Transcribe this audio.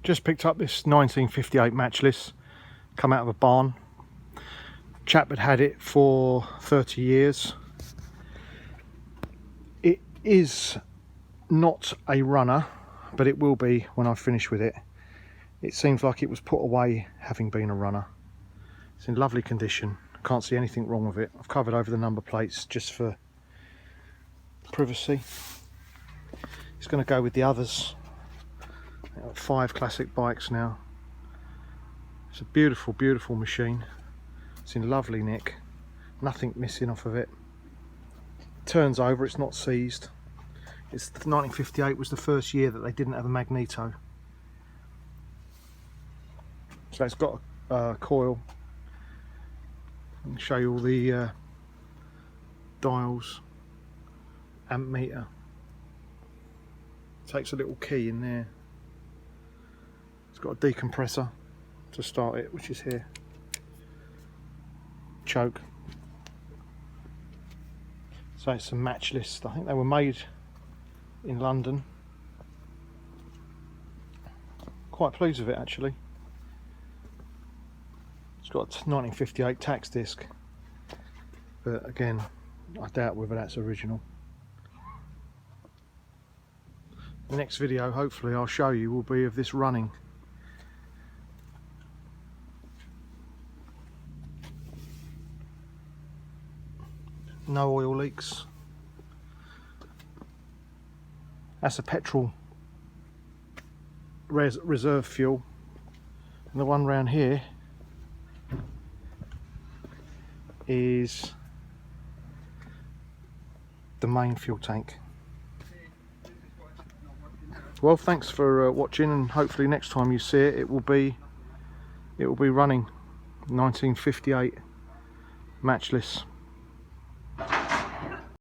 Just picked up this 1958 Matchless, come out of a barn. Chap had had it for 30 years. It is not a runner, but it will be when I finish with it. It seems like it was put away having been a runner. It's in lovely condition, can't see anything wrong with it. I've covered over the number plates just for privacy. It's going to go with the others. I've got 5 classic bikes now. It's a beautiful, beautiful machine. It's in lovely nick, nothing missing off of it. Turns over, it's not seized. It's 1958 was the first year that they didn't have a magneto. So it's got a coil. I'll show you all the dials, amp meter. Takes a little key in there. It's got a decompressor to start it, which is here. Choke. So it's a Matchless. I think they were made in London. Quite pleased with it actually. It's got a 1958 tax disc, but again, I doubt whether that's original. The next video, hopefully, I'll show you will be of this running. No oil leaks. That's a petrol reserve fuel, and the one round here is the main fuel tank. Well, thanks for watching, and hopefully next time you see it, it will be running. 1958 Matchless.